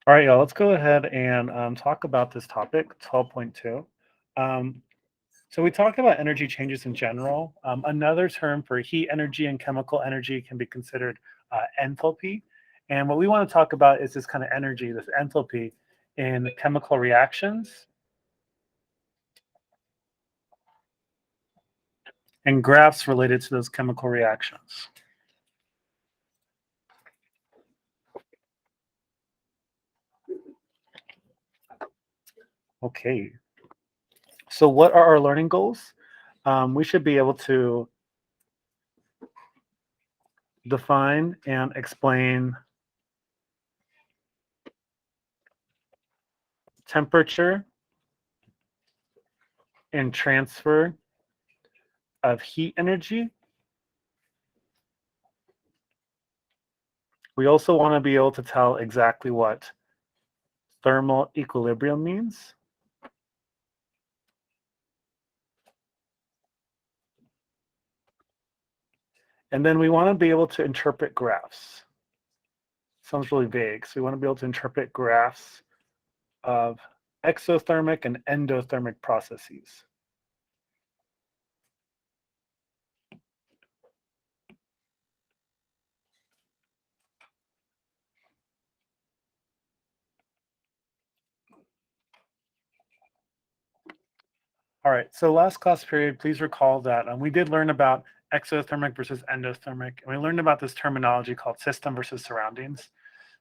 All right, y'all, let's go ahead and talk about this topic, 12.2. Um, so we talked about energy changes in general. Another term for heat energy and chemical energy can be considered enthalpy. And what we want to talk about is this kind of energy, this enthalpy in chemical reactions and graphs related to those chemical reactions. Okay, so what are our learning goals? We should be able to define and explain temperature and transfer of heat energy. We also want to be able to tell exactly what thermal equilibrium means. And then we want to be able to interpret graphs. Sounds really vague. So we want to be able to interpret graphs of exothermic and endothermic processes. All right, so last class period, please recall that we did learn about exothermic versus endothermic, and we learned about this terminology called system versus surroundings.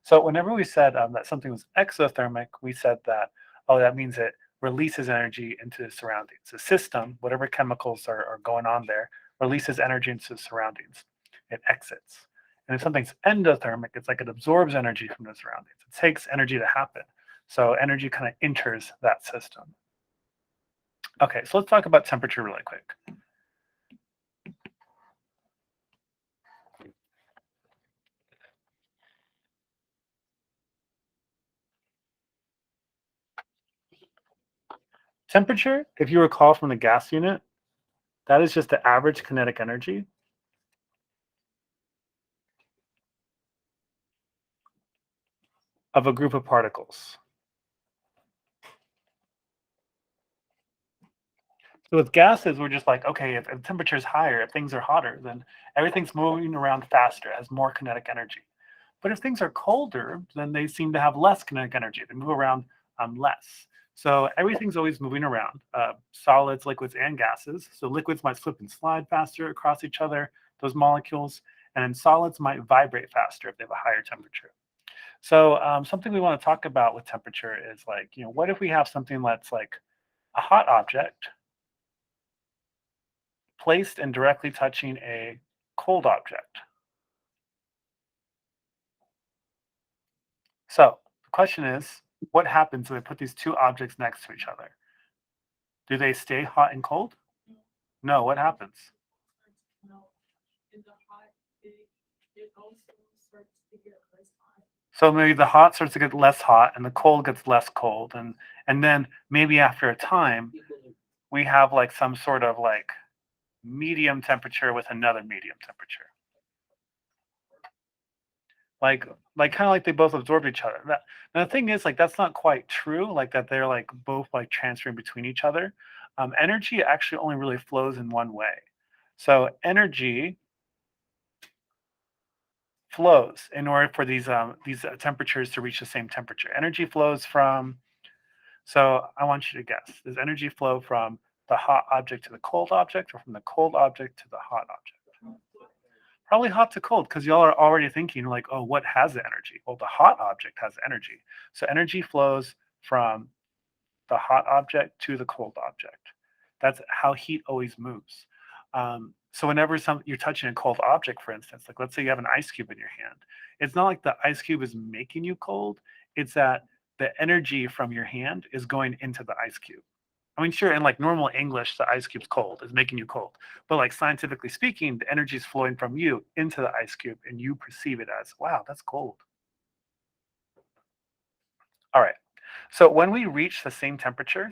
So whenever we said that something was exothermic, we said that, oh, that means it releases energy into the surroundings. The system, whatever chemicals are going on there, releases energy into the surroundings. It exits. And if something's endothermic, it's like it absorbs energy from the surroundings. It takes energy to happen. So energy kind of enters that system. Okay, so let's talk about temperature really quick. Temperature, if you recall from the gas unit, that is just the average kinetic energy of a group of particles. So with gases, we're just like, okay, if temperature is higher, if things are hotter, then everything's moving around faster, it has more kinetic energy. But if things are colder, then they seem to have less kinetic energy. They move around less. So everything's always moving around, solids, liquids, and gases. So liquids might slip and slide faster across each other, those molecules, and then solids might vibrate faster if they have a higher temperature. So something we want to talk about with temperature is like, what if we have something that's like a hot object placed and directly touching a cold object? So the question is, what happens when we put these two objects next to each other? Do they stay hot and cold? No, what happens? So maybe the hot starts to get less hot and the cold gets less cold. And then maybe after a time, we have like some sort of like medium temperature with another medium temperature. Like kind of like they both absorb each other. Now the thing is, like, that's not quite true. Like that they're like both like transferring between each other. Energy actually only really flows in one way. So energy flows in order for these temperatures to reach the same temperature. Energy flows from. So I want you to guess. Does energy flow from the hot object to the cold object, or from the cold object to the hot object? Probably hot to cold, because y'all are already thinking like, oh, what has the energy? Well, the hot object has energy. So energy flows from the hot object to the cold object. That's how heat always moves. So whenever you're touching a cold object, for instance, like let's say you have an ice cube in your hand, it's not like the ice cube is making you cold. It's that the energy from your hand is going into the ice cube. I mean, sure, in like normal English, the ice cube's cold, is making you cold. But like scientifically speaking, the energy is flowing from you into the ice cube, and you perceive it as, wow, that's cold. All right. So when we reach the same temperature,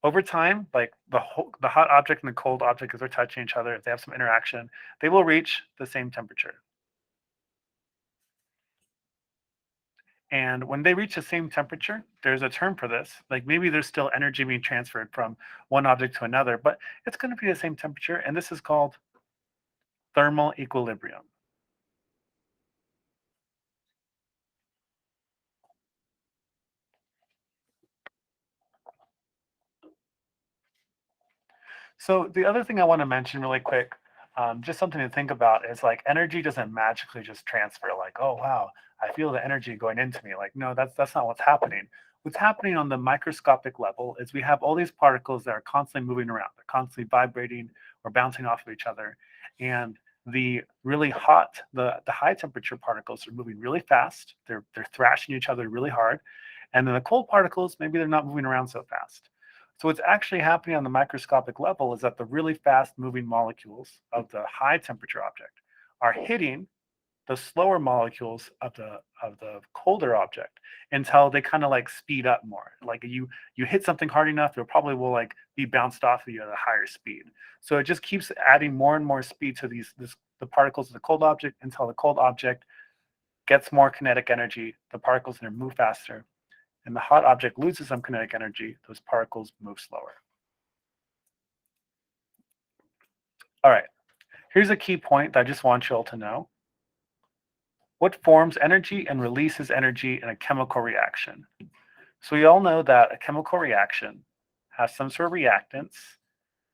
over time, like the hot object and the cold object, as they're touching each other, if they have some interaction, they will reach the same temperature. And when they reach the same temperature, there's a term for this. Like maybe there's still energy being transferred from one object to another, but it's going to be the same temperature. And this is called thermal equilibrium. So the other thing I want to mention really quick, just something to think about is like energy doesn't magically just transfer. Like, oh wow, I feel the energy going into me. Like, no, that's not what's happening. What's happening on the microscopic level is we have all these particles that are constantly moving around. They're constantly vibrating or bouncing off of each other, and the really hot, the high temperature particles are moving really fast. They're thrashing each other really hard, and then the cold particles maybe they're not moving around so fast. So what's actually happening on the microscopic level is that the really fast moving molecules of the high temperature object are hitting the slower molecules of the colder object until they kind of like speed up more. Like you hit something hard enough, it probably will like be bounced off of you at a higher speed. So it just keeps adding more and more speed to the particles of the cold object until the cold object gets more kinetic energy. The particles are going to move faster, and the hot object loses some kinetic energy. Those particles move slower. All right, here's a key point that I just want you all to know. What forms energy and releases energy in a chemical reaction? So we all know that a chemical reaction has some sort of reactants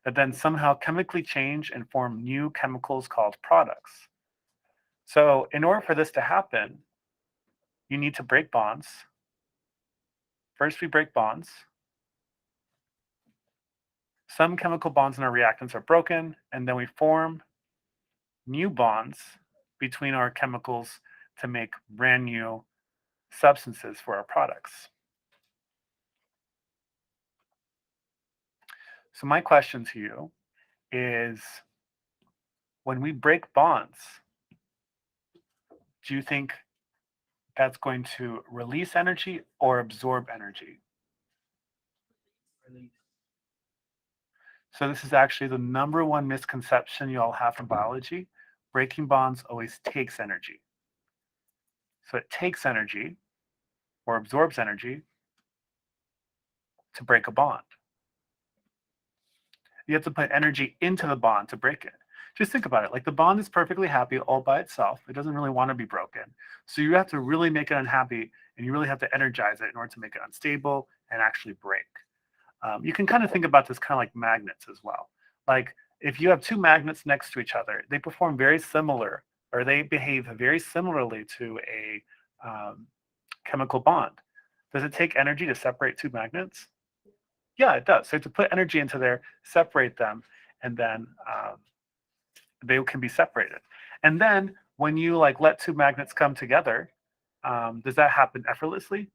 that then somehow chemically change and form new chemicals called products. So in order for this to happen, you need to break bonds. First, we break bonds. Some chemical bonds in our reactants are broken, and then we form new bonds between our chemicals to make brand new substances for our products. So my question to you is, when we break bonds, do you think that's going to release energy or absorb energy? So this is actually the number one misconception you all have from biology. Breaking bonds always takes energy. So it takes energy or absorbs energy to break a bond. You have to put energy into the bond to break it. Just think about it. Like the bond is perfectly happy all by itself. It doesn't really want to be broken. So you have to really make it unhappy, and you really have to energize it in order to make it unstable and actually break. You can kind of think about this kind of like magnets as well. Like if you have two magnets next to each other, they perform very similar, or they behave very similarly to a chemical bond. Does it take energy to separate two magnets? Yeah, it does. So to put energy into there, separate them, and then they can be separated. And then when you like let two magnets come together, does that happen effortlessly?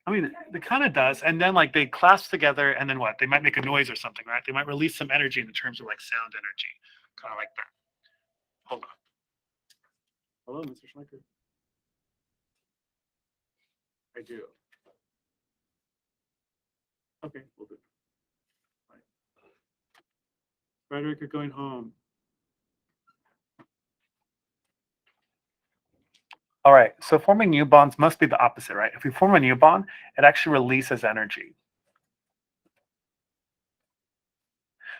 I mean, it kind of does. And then like they clasp together, and then what? They might make a noise or something, right? They might release some energy in terms of like sound energy, kind of like that. Hold on. Hello, Mr. Schleicher. I do. Okay, we'll do. Right. Frederick, you're going home. All right, so forming new bonds must be the opposite, right? If we form a new bond, it actually releases energy.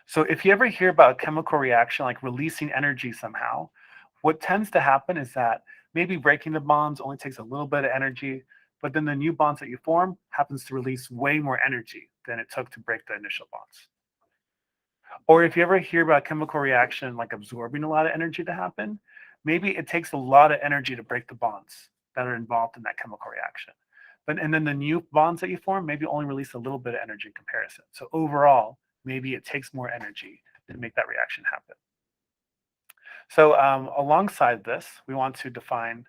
So if you ever hear about a chemical reaction like releasing energy somehow, what tends to happen is that maybe breaking the bonds only takes a little bit of energy, but then the new bonds that you form happens to release way more energy than it took to break the initial bonds. Or if you ever hear about a chemical reaction like absorbing a lot of energy to happen, maybe it takes a lot of energy to break the bonds that are involved in that chemical reaction. But and then the new bonds that you form maybe only release a little bit of energy in comparison. So overall, maybe it takes more energy to make that reaction happen. So alongside this, we want to define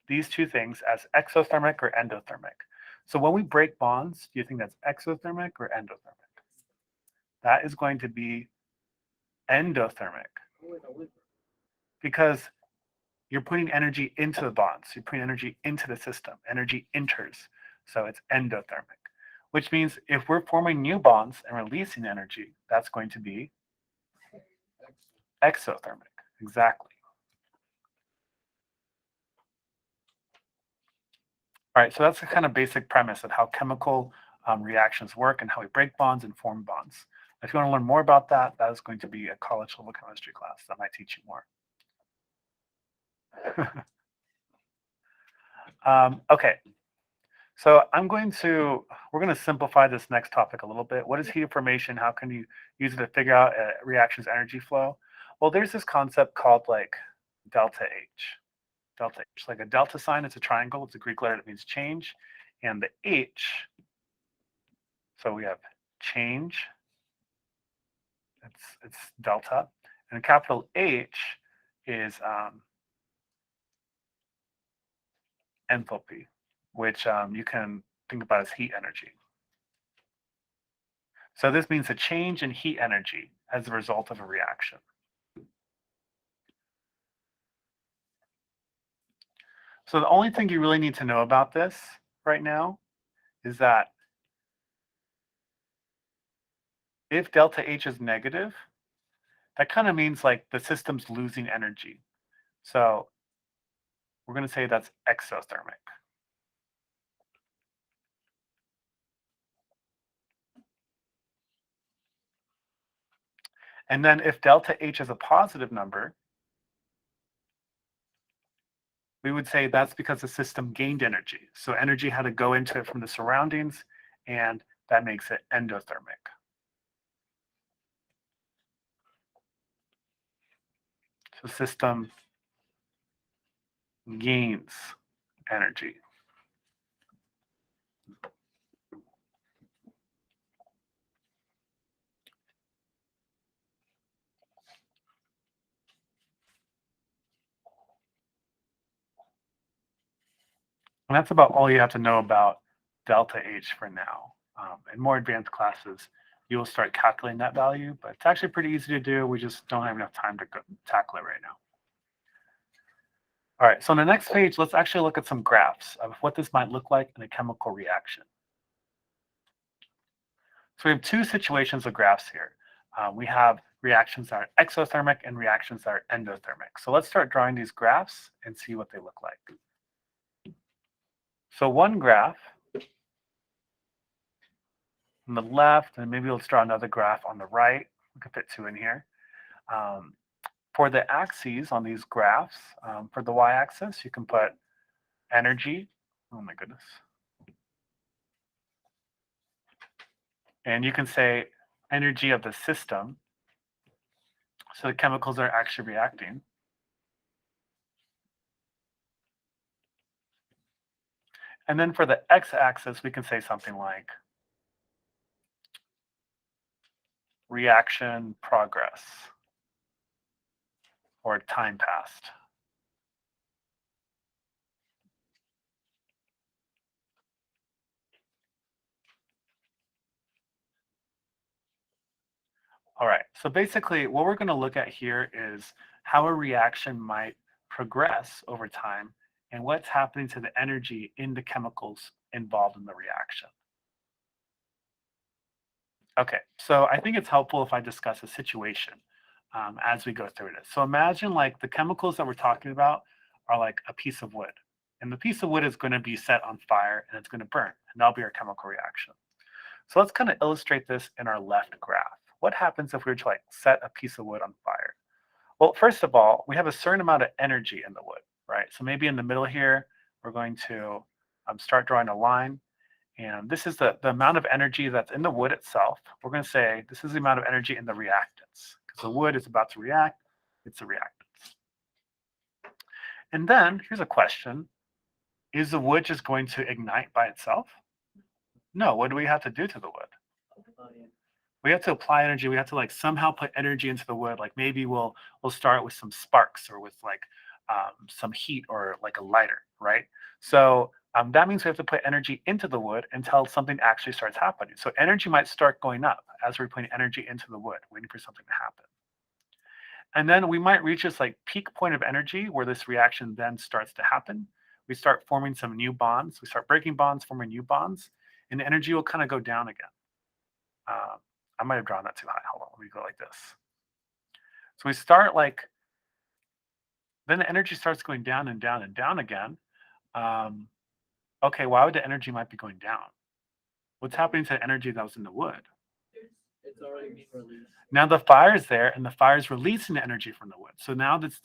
these two things as exothermic or endothermic. So when we break bonds, do you think that's exothermic or endothermic? That is going to be endothermic because you're putting energy into the bonds. You're putting energy into the system. Energy enters. So it's endothermic, which means if we're forming new bonds and releasing energy, that's going to be exothermic. Exactly. All right, so that's the kind of basic premise of how chemical reactions work and how we break bonds and form bonds. If you want to learn more about that, that is going to be a college level chemistry class that might teach you more. Okay, so we're going to simplify this next topic a little bit. What is heat formation? How can you use it to figure out a reaction's energy flow? Well, there's this concept called like delta H. Delta H, like a delta sign, it's a triangle. It's a Greek letter that means change. And the H, so we have change, it's delta. And capital H is enthalpy, which you can think about as heat energy. So this means a change in heat energy as a result of a reaction. So the only thing you really need to know about this right now is that if delta H is negative, that kind of means like the system's losing energy. So we're going to say that's exothermic. And then if delta H is a positive number, we would say that's because the system gained energy. So energy had to go into it from the surroundings, and that makes it endothermic. So system gains energy. And that's about all you have to know about delta H for now. In more advanced classes, you'll start calculating that value, but it's actually pretty easy to do. We just don't have enough time to tackle it right now. All right, so on the next page, let's actually look at some graphs of what this might look like in a chemical reaction. So we have two situations of graphs here. We have reactions that are exothermic and reactions that are endothermic. So let's start drawing these graphs and see what they look like. So one graph on the left, and maybe let's draw another graph on the right. We can fit two in here. Um, for the axes on these graphs, for the y-axis, you can put energy. Oh my goodness. And you can say energy of the system. So the chemicals are actually reacting. And then for the x-axis, we can say something like reaction progress or time passed. All right, so basically what we're going to look at here is how a reaction might progress over time and what's happening to the energy in the chemicals involved in the reaction. Okay, so I think it's helpful if I discuss a situation as we go through this. So imagine like the chemicals that we're talking about are like a piece of wood. And the piece of wood is going to be set on fire and it's going to burn. And that'll be our chemical reaction. So let's kind of illustrate this in our left graph. What happens if we were to like set a piece of wood on fire? Well, first of all, we have a certain amount of energy in the wood, right? So maybe in the middle here, we're going to start drawing a line. And this is the amount of energy that's in the wood itself. We're going to say this is the amount of energy in the reactants. Because the wood is about to react, it's the reactants. And then here's a question. Is the wood just going to ignite by itself? No, what do we have to do to the wood? We have to apply energy. We have to like somehow put energy into the wood. Like maybe we'll start with some sparks or with like some heat or like a lighter, right? So that means we have to put energy into the wood until something actually starts happening. So energy might start going up as we're putting energy into the wood, waiting for something to happen. And then we might reach this like peak point of energy where this reaction then starts to happen. We start forming some new bonds. We start breaking bonds, forming new bonds, and the energy will kind of go down again. Um, I might have drawn that too high. Hold on, let me go like this. So we start like, then the energy starts going down and down and down again. Um, Okay, why would the energy might be going down? What's happening to the energy that was in the wood? It's already being released. Now the fire's there, and the fire's releasing the energy from the wood. So now this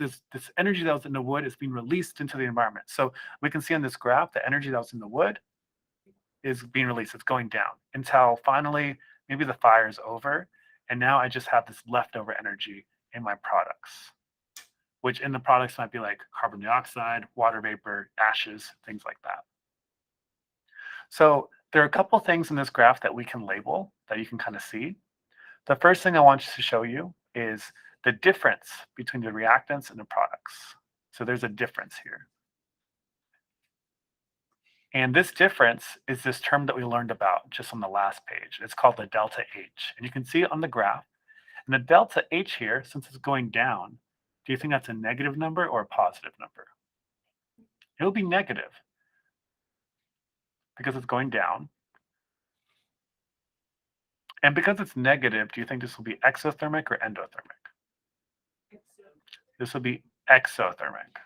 energy that was in the wood is being released into the environment. So we can see on this graph, the energy that was in the wood is being released. It's going down until finally maybe the fire is over, and now I just have this leftover energy in my products, which in the products might be like carbon dioxide, water vapor, ashes, things like that. So there are a couple things in this graph that we can label that you can kind of see. The first thing I want to show you is the difference between the reactants and the products. So there's a difference here. And this difference is this term that we learned about just on the last page. It's called the delta H. And you can see it on the graph. And the delta H here, since it's going down, do you think that's a negative number or a positive number? It'll be negative because it's going down. And because it's negative, do you think this will be exothermic or endothermic? This will be exothermic.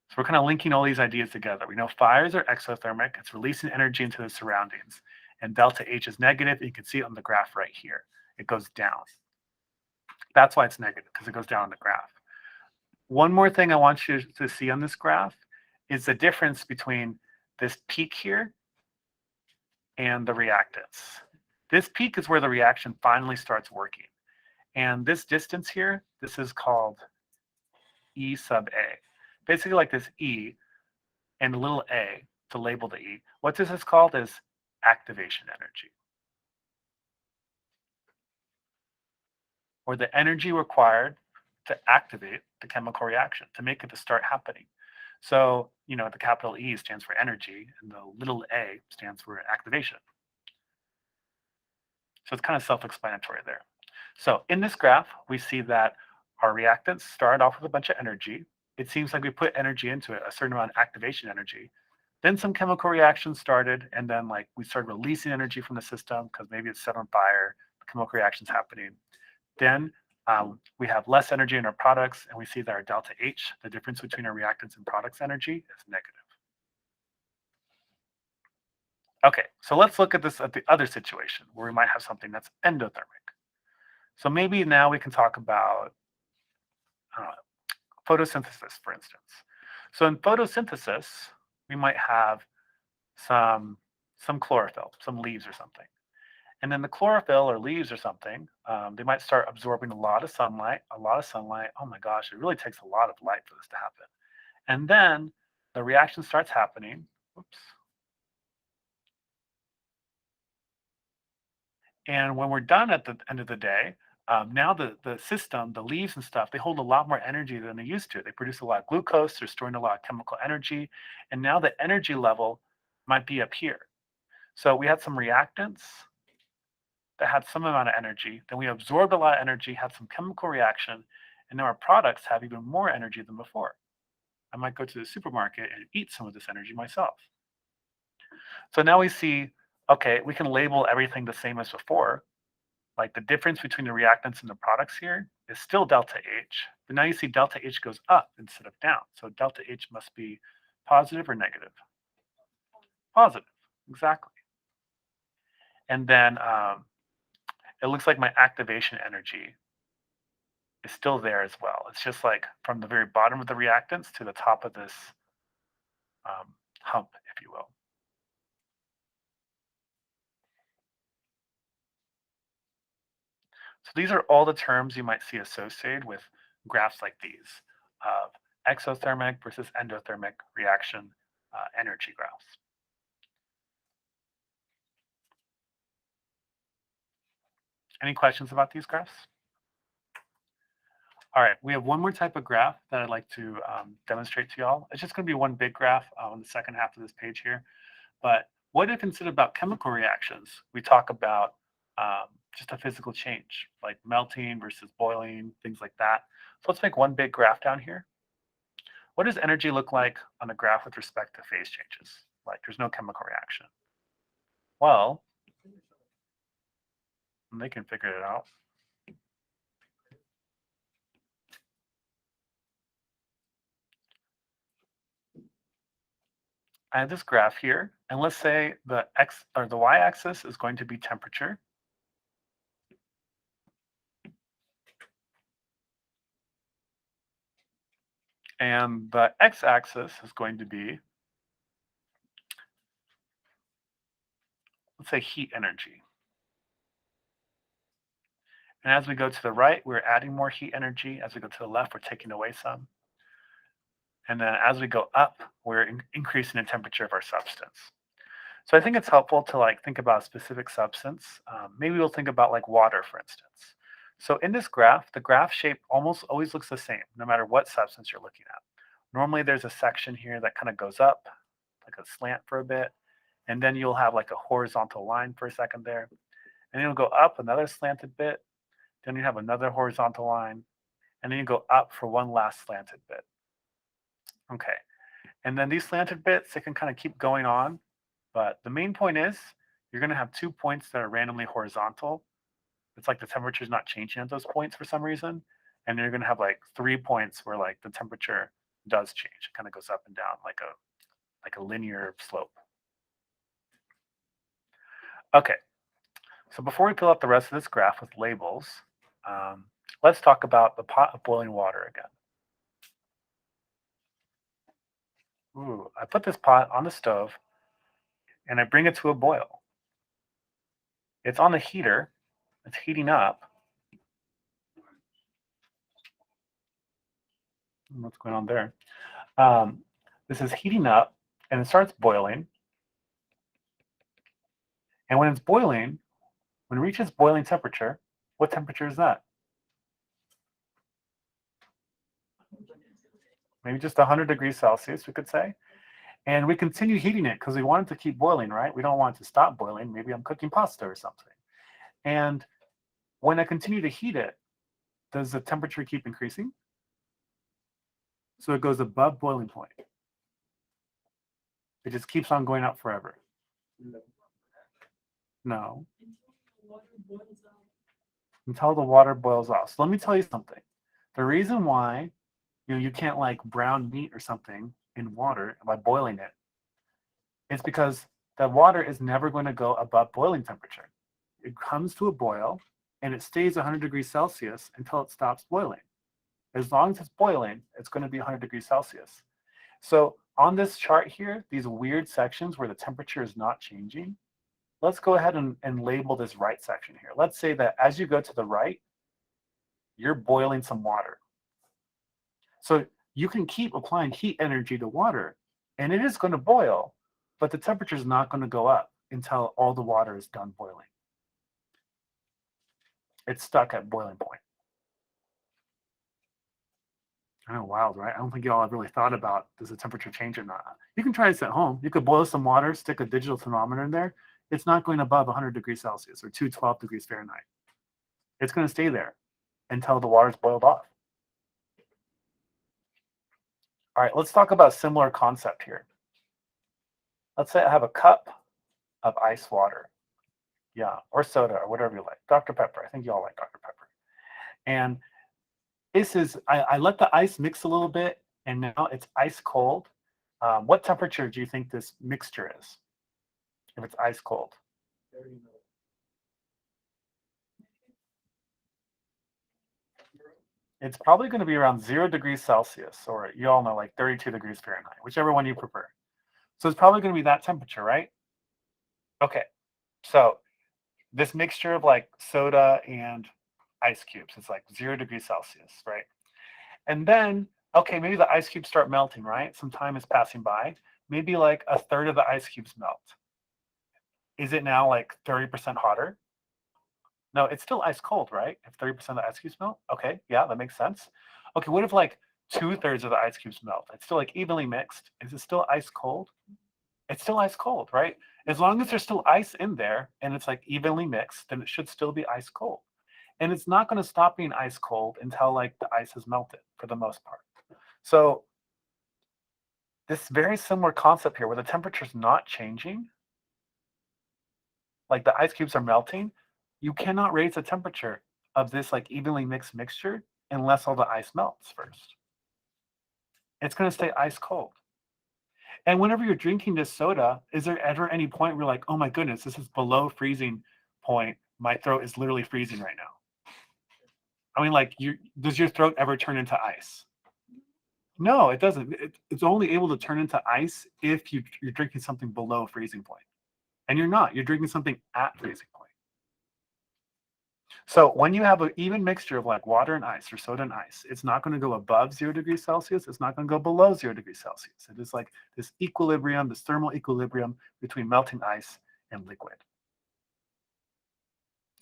So we're kind of linking all these ideas together. We know fires are exothermic. It's releasing energy into the surroundings. And delta H is negative. You can see it on the graph right here. It goes down. That's why it's negative, because it goes down on the graph. One more thing I want you to see on this graph is the difference between this peak here and the reactants. This peak is where the reaction finally starts working. And this distance here, this is called E sub A. Basically like this E and a little a to label the E. What this is called is activation energy, or the energy required to activate the chemical reaction, to make it to start happening. So, the capital E stands for energy and the little a stands for activation. So it's kind of self-explanatory there. So in this graph, we see that our reactants start off with a bunch of energy. It seems like we put energy into it, a certain amount of activation energy. Then some chemical reactions started, and then like we started releasing energy from the system because maybe it's set on fire, the chemical reactions happening. Then we have less energy in our products, and we see that our delta H, the difference between our reactants and products energy, is negative. Okay, so let's look at this at the other situation where we might have something that's endothermic. So maybe now we can talk about uh, photosynthesis, for instance. So in photosynthesis, we might have some chlorophyll, some leaves or something. And then the chlorophyll or leaves or something, they might start absorbing a lot of sunlight, a lot of sunlight. Oh my gosh, it really takes a lot of light for this to happen. And then the reaction starts happening. Whoops. And when we're done at the end of the day, now the system, the leaves and stuff, they hold a lot more energy than they used to. They produce a lot of glucose, they're storing a lot of chemical energy, and now the energy level might be up here. So we had some reactants that had some amount of energy, then we absorbed a lot of energy, had some chemical reaction, and now our products have even more energy than before. I might go to the supermarket and eat some of this energy myself. So now we see, okay, we can label everything the same as before. Like the difference between the reactants and the products here is still delta H, but now you see delta H goes up instead of down. So delta H must be positive or negative? Positive, exactly. And then it looks like my activation energy is still there as well. It's just like from the very bottom of the reactants to the top of this hump, if you will. So these are all the terms you might see associated with graphs like these of exothermic versus endothermic reaction energy graphs. Any questions about these graphs? All right, we have one more type of graph that I'd like to demonstrate to y'all. It's just going to be one big graph on the second half of this page here. But what if instead about chemical reactions, we talk about just a physical change, like melting versus boiling, things like that. So let's make one big graph down here. What does energy look like on a graph with respect to phase changes? Like there's no chemical reaction. Well, they can figure it out. I have this graph here, and let's say the x or the y-axis is going to be temperature, and the x-axis is going to be, let's say, heat energy. And as we go to the right, we're adding more heat energy. As we go to the left, we're taking away some. And then as we go up, we're increasing the temperature of our substance. So I think it's helpful to like think about a specific substance. Maybe we'll think about like water, for instance. So in this graph, the graph shape almost always looks the same, no matter what substance you're looking at. Normally there's a section here that kind of goes up, like a slant for a bit, and then you'll have like a horizontal line for a second there. And then you'll go up another slanted bit, then you have another horizontal line, and then you go up for one last slanted bit. Okay, and then these slanted bits, they can kind of keep going on, but the main point is you're going to have 2 points that are randomly horizontal. It's like the temperature is not changing at those points for some reason, and then you're going to have like 3 points where like the temperature does change. It kind of goes up and down like a linear slope. Okay, so before we fill out the rest of this graph with labels, let's talk about the pot of boiling water again. Ooh, I put this pot on the stove and I bring it to a boil. It's on the heater, it's heating up. What's going on there? This is heating up and it starts boiling. And when it's boiling, when it reaches boiling temperature, what temperature is that? Maybe just 100 degrees Celsius, we could say. And we continue heating it because we want it to keep boiling, right? We don't want it to stop boiling. Maybe I'm cooking pasta or something. And when I continue to heat it, does the temperature keep increasing? So it goes above boiling point. It just keeps on going up forever. No, until the water boils off. So let me tell you something. The reason why you can't like brown meat or something in water by boiling it is because the water is never going to go above boiling temperature. It comes to a boil and it stays 100 degrees Celsius until it stops boiling. As long as it's boiling, it's going to be 100 degrees Celsius. So on this chart here, these weird sections where the temperature is not changing, let's go ahead and label this right section here. Let's say that as you go to the right, you're boiling some water. So you can keep applying heat energy to water, and it is going to boil, but the temperature is not going to go up until all the water is done boiling. It's stuck at boiling point. I know, wild, right? I don't think y'all have really thought about, does the temperature change or not? You can try this at home. You could boil some water, stick a digital thermometer in there. It's not going above 100 degrees Celsius or 212 degrees Fahrenheit. It's going to stay there until the water's boiled off. All right, let's talk about a similar concept here. Let's say I have a cup of ice water. Yeah, or soda or whatever you like. Dr. Pepper. I think you all like Dr. Pepper. And this is, I let the ice mix a little bit, and now it's ice cold. What temperature do you think this mixture is if it's ice cold? It's probably going to be around 0 degrees Celsius, or you all know, like 32 degrees Fahrenheit, whichever one you prefer. So it's probably going to be that temperature, right? Okay, so this mixture of like soda and ice cubes, it's like 0 degrees Celsius, right? And then, okay, maybe the ice cubes start melting, right? Some time is passing by. Maybe like a third of the ice cubes melt. Is it now like 30% hotter? No, it's still ice cold, right? If 30% of the ice cubes melt? Okay, yeah, that makes sense. Okay, what if like 2/3 of the ice cubes melt? It's still like evenly mixed. Is it still ice cold? It's still ice cold, right? As long as there's still ice in there and it's like evenly mixed, then it should still be ice cold. And it's not going to stop being ice cold until like the ice has melted for the most part. So this very similar concept here where the temperature is not changing, like the ice cubes are melting, you cannot raise the temperature of this like evenly mixed mixture unless all the ice melts first. It's going to stay ice cold. And whenever you're drinking this soda, is there ever any point where you're like, oh my goodness, this is below freezing point. My throat is literally freezing right now. I mean, like, does your throat ever turn into ice? No, it doesn't. It's only able to turn into ice if you're drinking something below freezing point. And you're not. You're drinking something at freezing point. So when you have an even mixture of like water and ice or soda and ice, it's not going to go above 0 degrees Celsius. It's not going to go below 0 degrees Celsius. It is like this equilibrium, this thermal equilibrium between melting ice and liquid.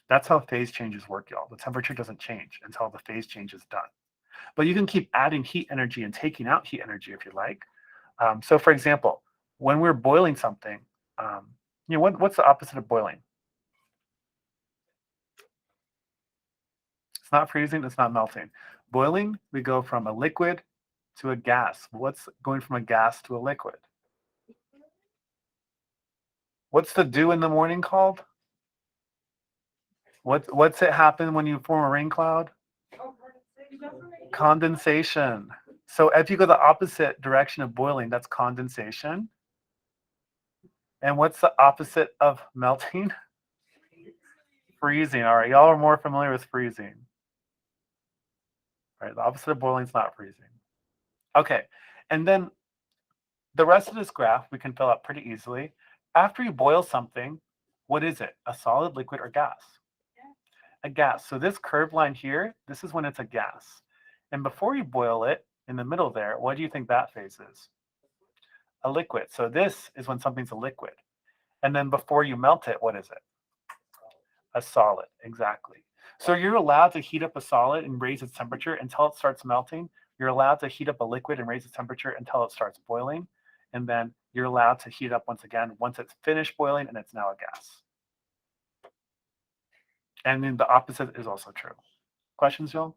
That's how phase changes work, y'all. The temperature doesn't change until the phase change is done. But you can keep adding heat energy and taking out heat energy if you like. So for example, when we're boiling something, what's the opposite of boiling? It's not freezing, it's not melting. Boiling, we go from a liquid to a gas. What's going from a gas to a liquid? What's the dew in the morning called? What's it happen when you form a rain cloud? Condensation. So if you go the opposite direction of boiling, that's condensation. And what's the opposite of melting? Freezing. All right, y'all are more familiar with freezing. All right, the opposite of boiling is not freezing. Okay, and then the rest of this graph we can fill out pretty easily. After you boil something, what is it? A solid, liquid, or gas? A gas. So this curved line here, this is when it's a gas. And before you boil it, in the middle there, what do you think that phase is? A liquid. So this is when something's a liquid. And then before you melt it, what is it? A solid, exactly. So you're allowed to heat up a solid and raise its temperature until it starts melting. You're allowed to heat up a liquid and raise its temperature until it starts boiling. And then you're allowed to heat up once again once it's finished boiling and it's now a gas. And then the opposite is also true. Questions, y'all?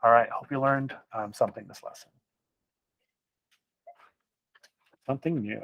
All right, hope you learned something this lesson. Something new.